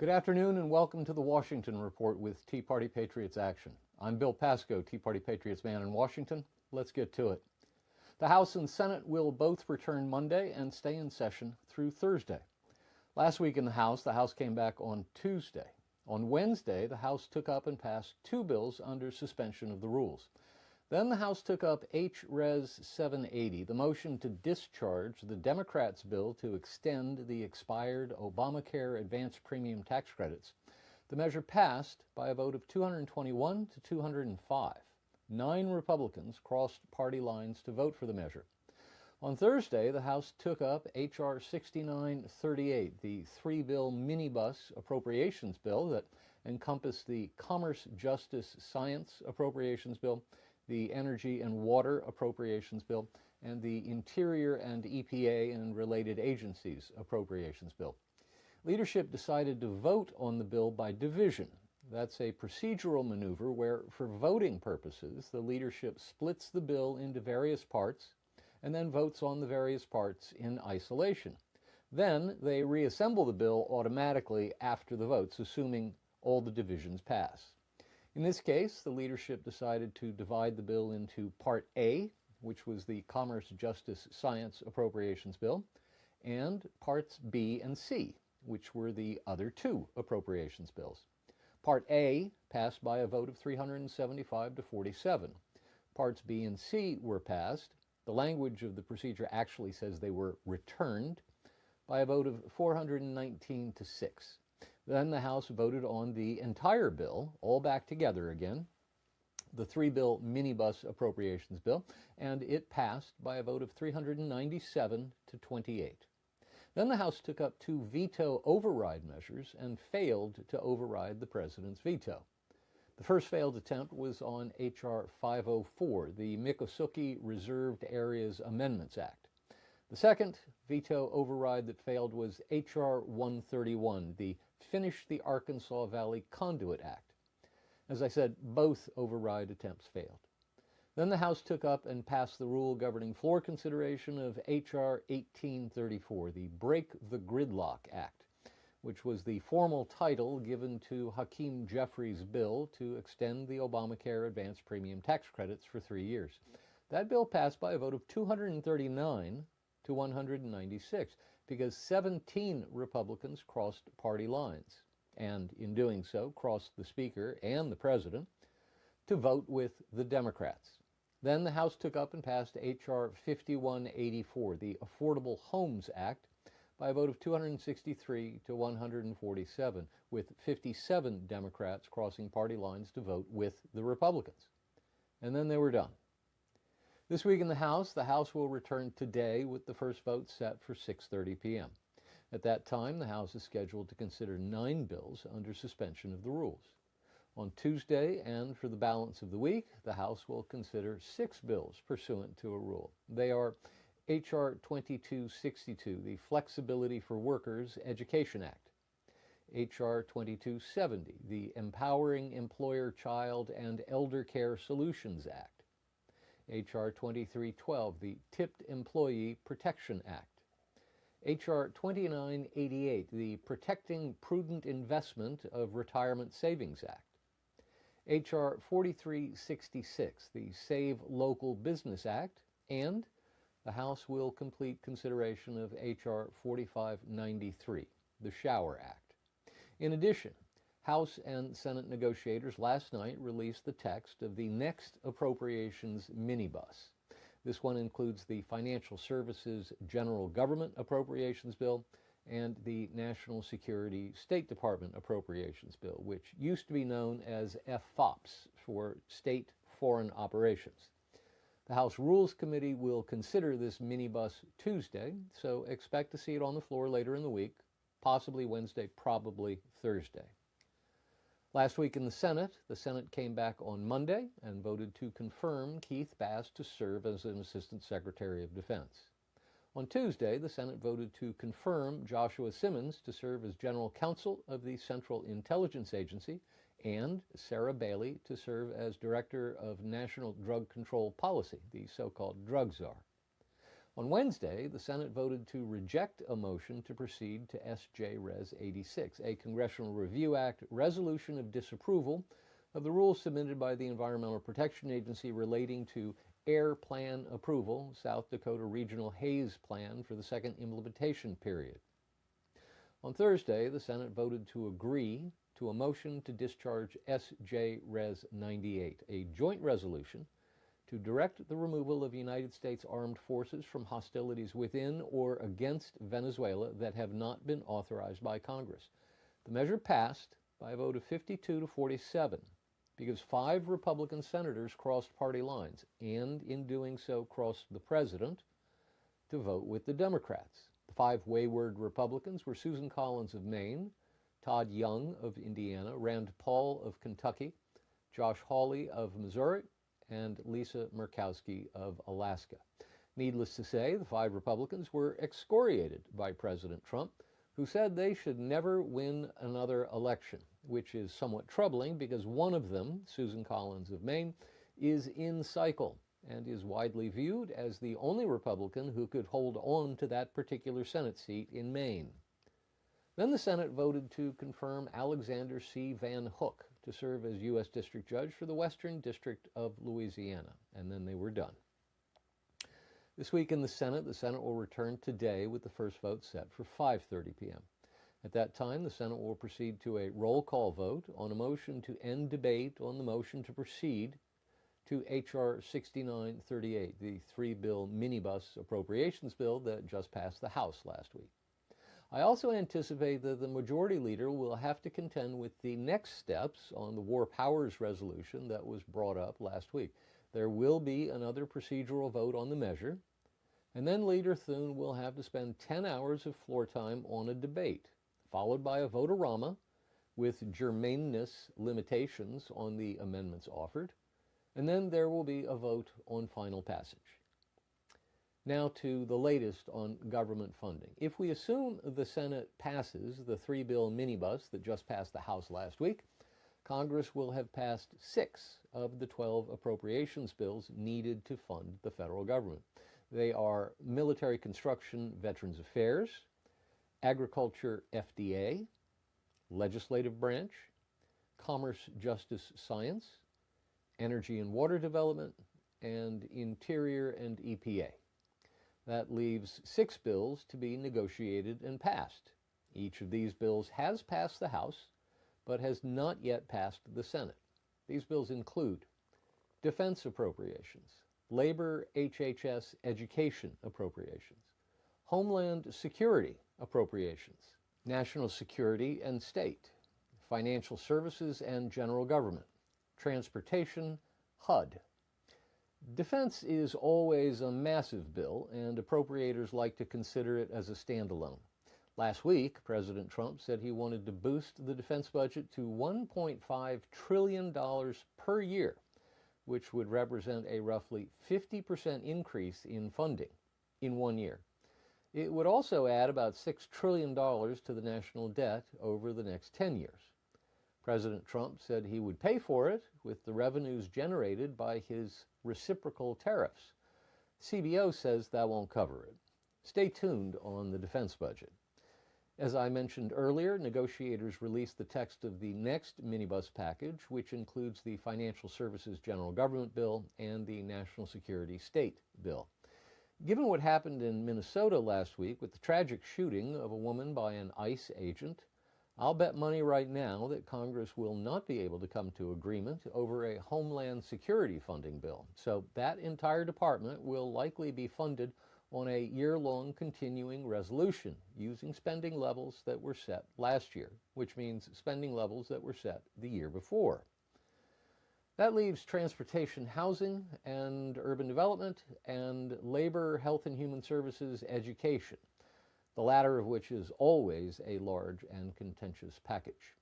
Good afternoon and welcome to the Washington Report with Tea Party Patriots Action. I'm Bill Pasco, Tea Party Patriots man in Washington. Let's get to it. The House and Senate will both return Monday and stay in session through Thursday. Last week in the House came back on Tuesday. On Wednesday, the House took up and passed two bills under suspension of the rules. Then the House took up H-Res 780, the motion to discharge the Democrats' bill to extend the expired Obamacare advance premium tax credits. The measure passed by a vote of 221 to 205. 9 Republicans crossed party lines to vote for the measure. On Thursday, the House took up H.R. 6938, the three-bill minibus appropriations bill that encompassed the Commerce, Justice, Science appropriations bill, the Energy and Water Appropriations Bill, and the Interior and EPA and related agencies appropriations bill. Leadership decided to vote on the bill by division. That's a procedural maneuver where, for voting purposes, the leadership splits the bill into various parts and then votes on the various parts in isolation. Then they reassemble the bill automatically after the votes, assuming all the divisions pass. In this case, the leadership decided to divide the bill into Part A, which was the Commerce, Justice, Science Appropriations Bill, and Parts B and C, which were the other two appropriations bills. Part A passed by a vote of 375 to 47. Parts B and C were passed. The language of the procedure actually says they were returned by a vote of 419 to 6. Then the House voted on the entire bill, all back together again, the three-bill minibus appropriations bill, and it passed by a vote of 397 to 28. Then the House took up two veto override measures and failed to override the president's veto. The first failed attempt was on H.R. 504, the Miccosukee Reserved Areas Amendments Act. The second veto override that failed was H.R. 131, the Finish the Arkansas Valley Conduit Act. As I said, both override attempts failed. Then the House took up and passed the rule governing floor consideration of H.R. 1834, the Break the Gridlock Act, which was the formal title given to Hakeem Jeffries' bill to extend the Obamacare advance premium tax credits for 3 years. That bill passed by a vote of 239 to 196, because 17 Republicans crossed party lines, and in doing so crossed the Speaker and the President to vote with the Democrats. Then the House took up and passed H.R. 5184, the Affordable Homes Act, by a vote of 263 to 147, with 57 Democrats crossing party lines to vote with the Republicans. And then they were done. This week in the House will return today with the first vote set for 6:30 p.m. At that time, the House is scheduled to consider 9 bills under suspension of the rules. On Tuesday and for the balance of the week, the House will consider 6 bills pursuant to a rule. They are H.R. 2262, the Flexibility for Workers Education Act, H.R. 2270, the Empowering Employer Child and Elder Care Solutions Act, H.R. 2312, the Tipped Employee Protection Act, H.R. 2988, the Protecting Prudent Investment of Retirement Savings Act, H.R. 4366, the Save Local Business Act, and the House will complete consideration of H.R. 4593, the Shower Act. In addition, House and Senate negotiators last night released the text of the next appropriations minibus. This one includes the Financial Services General Government Appropriations Bill and the National Security State Department Appropriations Bill, which used to be known as FFOPS, for State Foreign Operations. The House Rules Committee will consider this minibus Tuesday, so expect to see it on the floor later in the week, possibly Wednesday, probably Thursday. Last week in the Senate came back on Monday and voted to confirm Keith Bass to serve as an Assistant Secretary of Defense. On Tuesday, the Senate voted to confirm Joshua Simmons to serve as General Counsel of the Central Intelligence Agency and Sarah Bailey to serve as Director of National Drug Control Policy, the so-called Drug Czar. On Wednesday, the Senate voted to reject a motion to proceed to S.J. Res. 86, a Congressional Review Act resolution of disapproval of the rules submitted by the Environmental Protection Agency relating to Air Plan approval, South Dakota Regional Haze Plan for the second implementation period. On Thursday, the Senate voted to agree to a motion to discharge S.J. Res. 98, a joint resolution to direct the removal of United States armed forces from hostilities within or against Venezuela that have not been authorized by Congress. The measure passed by a vote of 52 to 47 because 5 Republican senators crossed party lines and, in doing so, crossed the president to vote with the Democrats. The 5 wayward Republicans were Susan Collins of Maine, Todd Young of Indiana, Rand Paul of Kentucky, Josh Hawley of Missouri, and Lisa Murkowski of Alaska. Needless to say, the 5 Republicans were excoriated by President Trump, who said they should never win another election, which is somewhat troubling because one of them, Susan Collins of Maine, is in cycle and is widely viewed as the only Republican who could hold on to that particular Senate seat in Maine. Then the Senate voted to confirm Alexander C. Van Hook to serve as U.S. District Judge for the Western District of Louisiana, and then they were done. This week in the Senate will return today with the first vote set for 5:30 p.m. At that time, the Senate will proceed to a roll call vote on a motion to end debate on the motion to proceed to H.R. 6938, the 3-bill minibus appropriations bill that just passed the House last week. I also anticipate that the Majority Leader will have to contend with the next steps on the War Powers resolution that was brought up last week. There will be another procedural vote on the measure, and then Leader Thune will have to spend 10 hours of floor time on a debate, followed by a vote-a-rama with germaneness limitations on the amendments offered, and then there will be a vote on final passage. Now to the latest on government funding. If we assume the Senate passes the 3-bill minibus that just passed the House last week, Congress will have passed 6 of the 12 appropriations bills needed to fund the federal government. They are Military Construction Veterans Affairs, Agriculture FDA, Legislative Branch, Commerce Justice Science, Energy and Water Development, and Interior and EPA. That leaves 6 bills to be negotiated and passed. Each of these bills has passed the House, but has not yet passed the Senate. These bills include defense appropriations, labor HHS education appropriations, homeland security appropriations, national security and state, financial services and general government, transportation, HUD. Defense is always a massive bill, and appropriators like to consider it as a standalone. Last week, President Trump said he wanted to boost the defense budget to $1.5 trillion per year, which would represent a roughly 50% increase in funding in 1 year. It would also add about $6 trillion to the national debt over the next 10 years. President Trump said he would pay for it with the revenues generated by his reciprocal tariffs. CBO says that won't cover it. Stay tuned on the defense budget. As I mentioned earlier, negotiators released the text of the next minibus package, which includes the Financial Services General Government Bill and the National Security State Bill. Given what happened in Minnesota last week with the tragic shooting of a woman by an ICE agent, I'll bet money right now that Congress will not be able to come to agreement over a Homeland Security funding bill. So that entire department will likely be funded on a year-long continuing resolution using spending levels that were set last year, which means spending levels that were set the year before. That leaves transportation, housing, and urban development, and labor, health and human services, education, the latter of which is always a large and contentious package.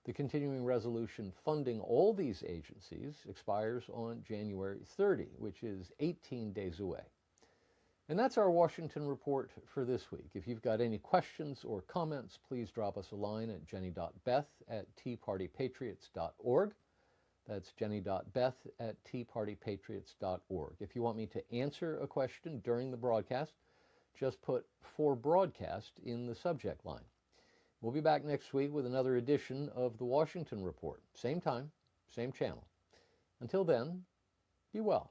The continuing resolution funding all these agencies expires on January 30, which is 18 days away. And that's our Washington Report for this week. If you've got any questions or comments, please drop us a line at jenny.beth@teapartypatriots.org. That's jenny.beth@teapartypatriots.org. If you want me to answer a question during the broadcast, just put "for broadcast" in the subject line. We'll be back next week with another edition of the Washington Report. Same time, same channel. Until then, be well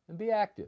and be active.